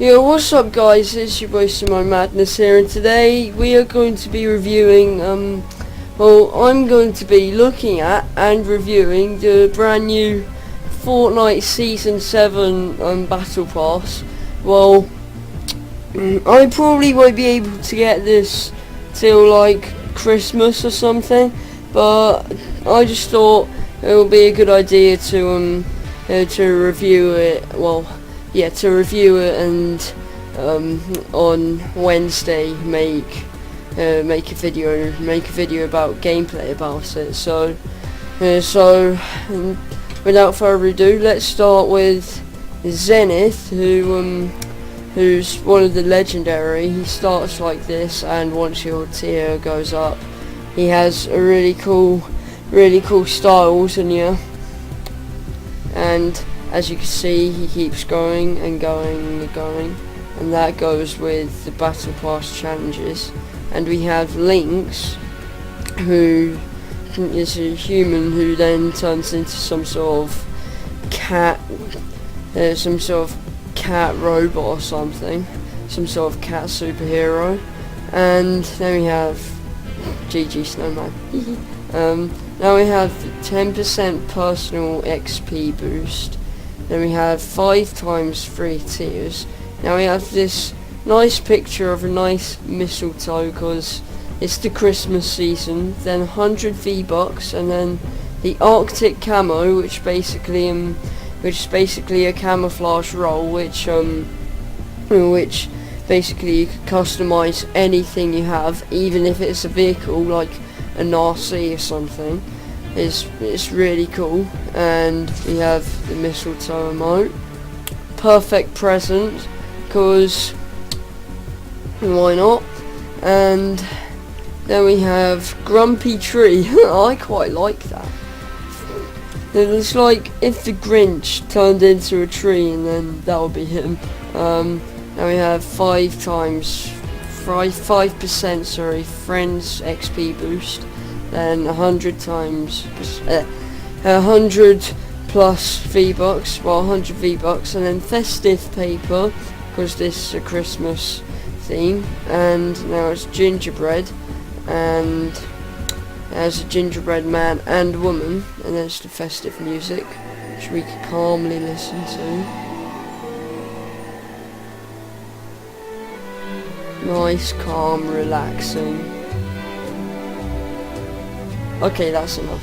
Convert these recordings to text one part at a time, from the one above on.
Yo, what's up guys, it's your boy Simone Madness here, and today we are going to be reviewing, I'm going to be looking at and reviewing the brand new Fortnite Season 7 Battle Pass. Well, I probably won't be able to get this till like Christmas or something, but I just thought it would be a good idea to review it. To review it and on Wednesday make a video about gameplay about it. So without further ado, let's start with Zenith, who's one of the legendary. He starts like this, and once your tier goes up, he has a really cool styles in you, and as you can see, he keeps going and going and going, and that goes with the Battle Pass challenges. And we have Lynx, who is a human who then turns into some sort of cat, robot or something, some sort of cat superhero. And then we have GG Snowman. Now we have 10% personal XP boost. Then we have 5 times 3 tiers. Now we have this nice picture of a nice mistletoe because it's the Christmas season. Then 100 V-Bucks, and then the Arctic camo, which is basically a camouflage role, which basically you can customize anything you have, even if it's a vehicle like an RC or something. It's really cool. And we have the mistletoe emote, perfect present, because why not? And then we have grumpy tree. I quite like that. It's like if the Grinch turned into a tree, and then that would be him. Now we have 5% friends XP boost. Then 100 plus V-Bucks, 100 V-Bucks, and then festive paper, because this is a Christmas theme. And now it's gingerbread, and there's a gingerbread man and woman, and there's the festive music, which we can calmly listen to. Nice, calm, relaxing. Okay, that's enough.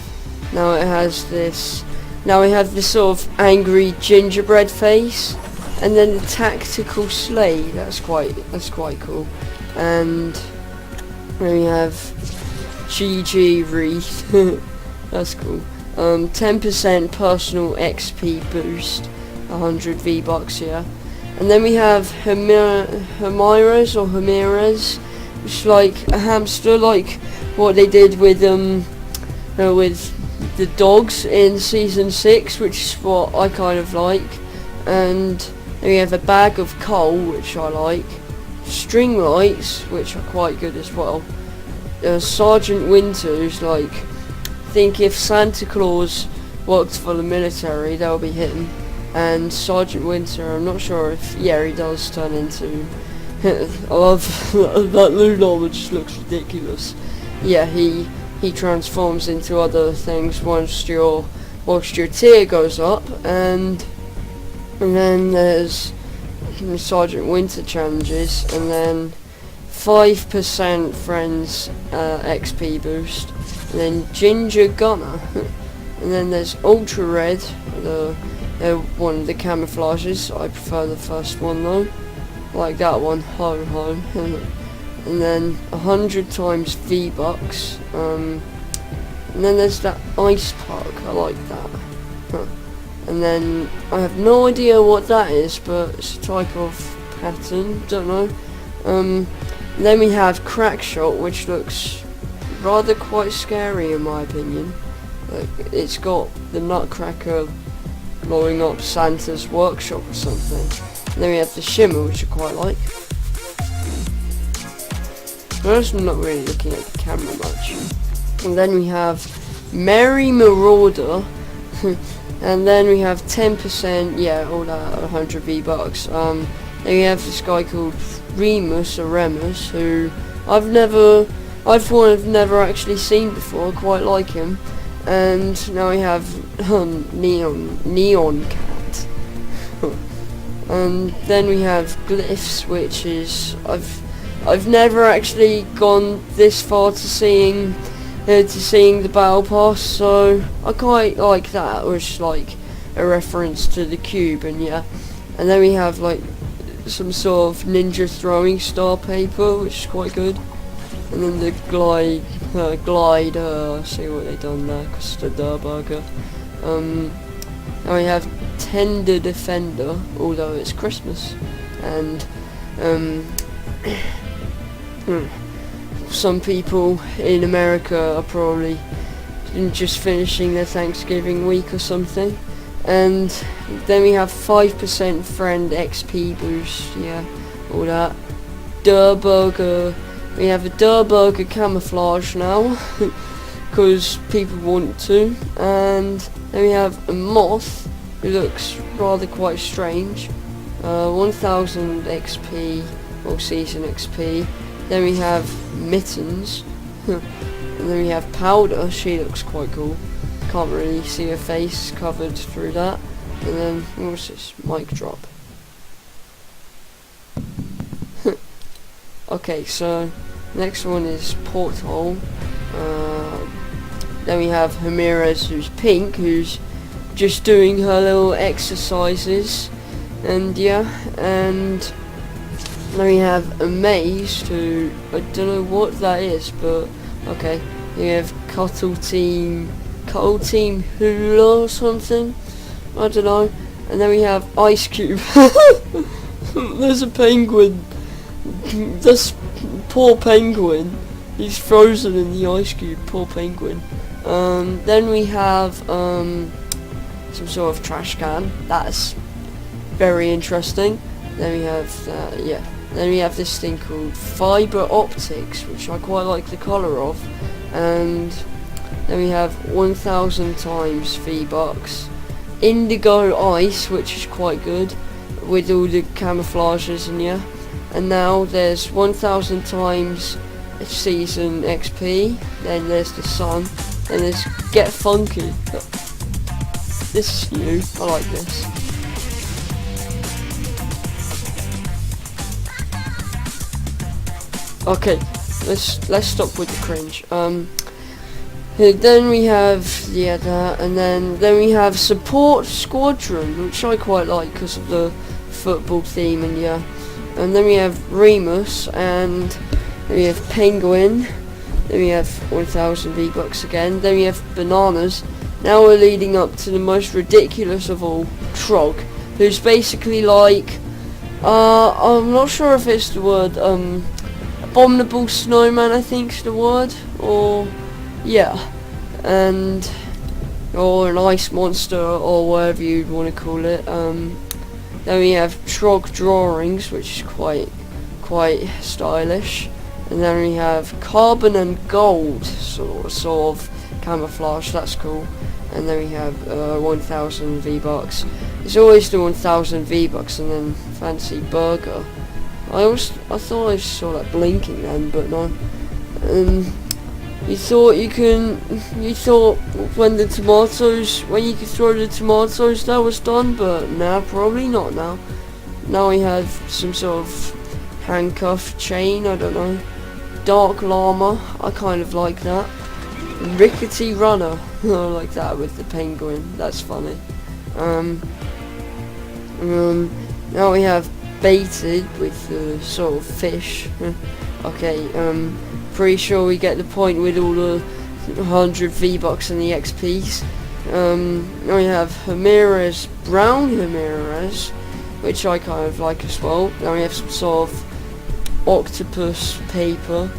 Now it has this. Now we have this sort of angry gingerbread face, and then the tactical sleigh. That's quite cool. And then we have GG wreath. That's cool. 10% personal XP boost, 100 V-Bucks here. And then we have Ramirez, which is like a hamster, like what they did with the dogs in season 6, which is what I kind of like. And then we have a bag of coal, which I like. String lights, which are quite good as well. Sergeant Winter's, like, think if Santa Claus worked for the military, that would be him. And Sergeant Winter, I'm not sure if, yeah, he does turn into I love that loot armor, just looks ridiculous. Yeah, he transforms into other things once your tier goes up. And then there's Sergeant Winter challenges, and then 5% friends XP boost, and then Ginger Gunner, and then there's Ultra Red, one of the camouflages. I prefer the first one though, I like that one. Ho ho. And then 100 times V-Bucks, and then there's that ice park. I like that. And then I have no idea what that is, but it's a type of pattern, don't know. Then we have Crackshot, which looks rather quite scary in my opinion. It's got the Nutcracker blowing up Santa's workshop or something. And then we have the Shimmer, which I quite like. I'm just not really looking at the camera much. And then we have Merry Marauder. And then we have 10%, yeah, all that 100 V-Bucks. Then we have this guy called Remus or Remus, who I've never actually seen before. I quite like him. And now we have Neon Cat. And then we have Glyphs, which is I've never actually gone this far to seeing the battle pass, so I quite like that, which is like a reference to the cube, and yeah. And then we have like some sort of ninja throwing star paper, which is quite good. And then the glide, see what they done there, because the burger. Now we have Tender Defender, although it's Christmas, and some people in America are probably just finishing their Thanksgiving week or something. And then we have 5% friend XP boost, yeah, all that. Burger. We have a Burger camouflage now, because people want to. And then we have a moth, who looks rather quite strange. 1000 XP, or season XP. Then we have Mittens, and then we have Powder, she looks quite cool. Can't really see her face covered through that. And then, what's this? Mic drop. Okay, so next one is Porthole. Then we have Ramirez, who's pink, who's just doing her little exercises. And yeah, and then we have Amaze, who I don't know what that is, but okay. We have Cuddle Team Hula or something, I don't know. And then we have Ice Cube. There's a penguin. This poor penguin. He's frozen in the ice cube. Poor penguin. Then we have some sort of trash can. That's very interesting. Then we have yeah. Then we have this thing called Fiber Optics, which I quite like the colour of. And then we have 1000 times V-Bucks. Indigo Ice, which is quite good, with all the camouflages and yeah. And now there's 1000 times season XP. Then there's the sun. Then there's Get Funky. This is new. I like this. Okay, let's stop with the cringe. Then we have that, and then we have Support Squadron, which I quite like because of the football theme, and yeah. And then we have Remus, and then we have Penguin. Then we have 1000 V-Bucks again. Then we have Bananas. Now we're leading up to the most ridiculous of all, Trog, who's basically like, I'm not sure if it's the word, Abominable Snowman, I think's the word, or yeah, and or an ice monster, or whatever you'd want to call it. Then we have Trog Drawings, which is quite stylish, and then we have Carbon and Gold, sort of camouflage. That's cool. And then we have 1000 V-Bucks. It's always the 1000 V-Bucks, and then Fancy Burger. I thought I saw that blinking then, but no. You thought when you could throw the tomatoes that was done, but nah, probably not now. Now we have some sort of handcuff chain, I don't know. Dark Llama, I kind of like that. Rickety Runner, I like that with the penguin, that's funny. Now we have Baited with the sort of fish. Okay, pretty sure we get the point with all the 100 V-Bucks and the XPs. Now we have Ramirez, Brown Ramirez, which I kind of like as well. Now we have some sort of octopus paper.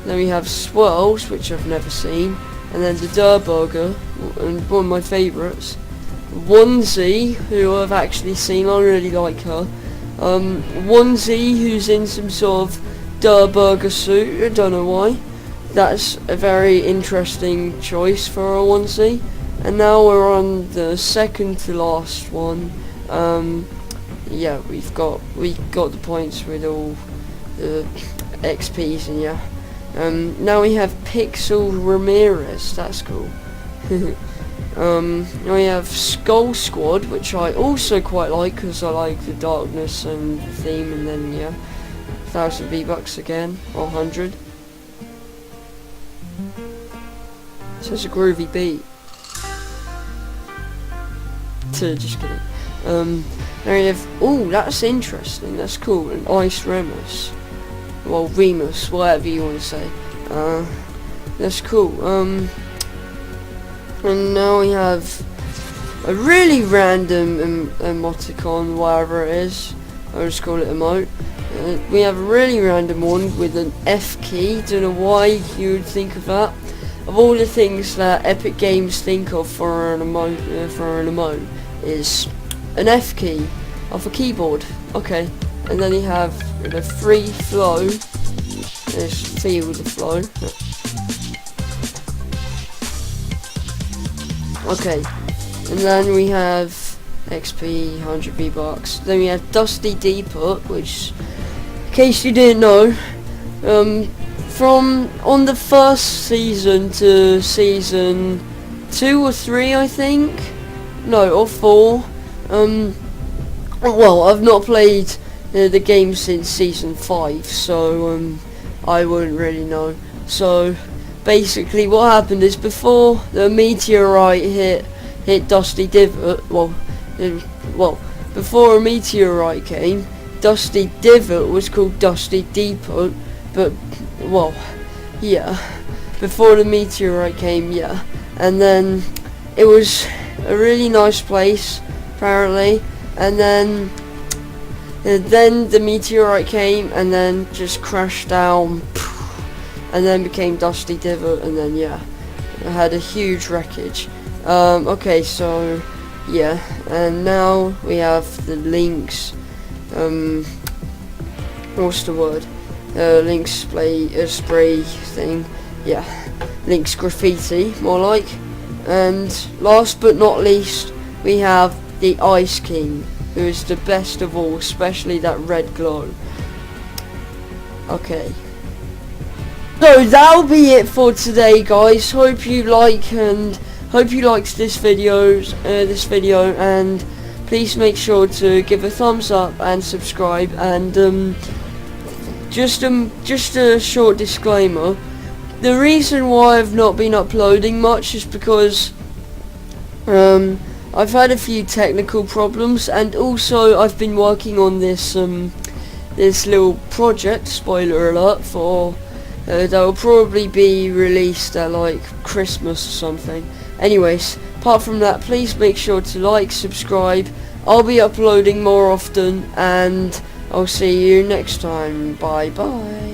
Then we have Swirls, which I've never seen. And then the Burger, and one of my favourites. Onesie, who I've actually seen, I really like her. Onesie, who's in some sort of Burger suit, I don't know why. That's a very interesting choice for a onesie. And now we're on the second to last one. yeah, we got the points with all the XPs, and yeah. Now we have Pixel Ramirez. That's cool. Now we have Skull Squad, which I also quite like because I like the darkness and theme. And then yeah, 1,000 V-Bucks again, or 100. So it's a groovy beat. Just kidding. Now we have, oh, that's interesting. That's cool. An Ice Remus. Well, Remus, whatever you want to say. That's cool. And now we have a really random emoticon, whatever it is. I'll just call it emote. We have a really random one with an F key. Don't know why you would think of that. Of all the things that Epic Games think of for an emote, is an F key off a keyboard. Okay, and then you have the free flow. Let's feel the flow. Okay, and then we have XP, 100 V-Bucks. Then we have Dusty Depot, which, in case you didn't know, from on the first season to season 2 or 3, I think. No, or 4. Well, I've not played the game since season 5, so I wouldn't really know. So basically, what happened is before the meteorite hit Dusty Divot, before a meteorite came, Dusty Divot was called Dusty Depot, but well, yeah, before the meteorite came, yeah, and then it was a really nice place apparently, and then the meteorite came and then just crashed down, and then became Dusty Divot, and then yeah, it had a huge wreckage. Okay, so yeah, and now we have the Lynx, what's the word? Lynx spray thing, yeah, Lynx graffiti, more like. And last but not least, we have the Ice King, who is the best of all, especially that red glow. Okay, so that'll be it for today, guys. Hope you liked this video, and please make sure to give a thumbs up and subscribe. And just a short disclaimer: the reason why I've not been uploading much is because I've had a few technical problems, and also I've been working on this this little project, spoiler alert, for that will probably be released at like Christmas or something. Anyways, apart from that, please make sure to like, subscribe. I'll be uploading more often, and I'll see you next time. Bye bye.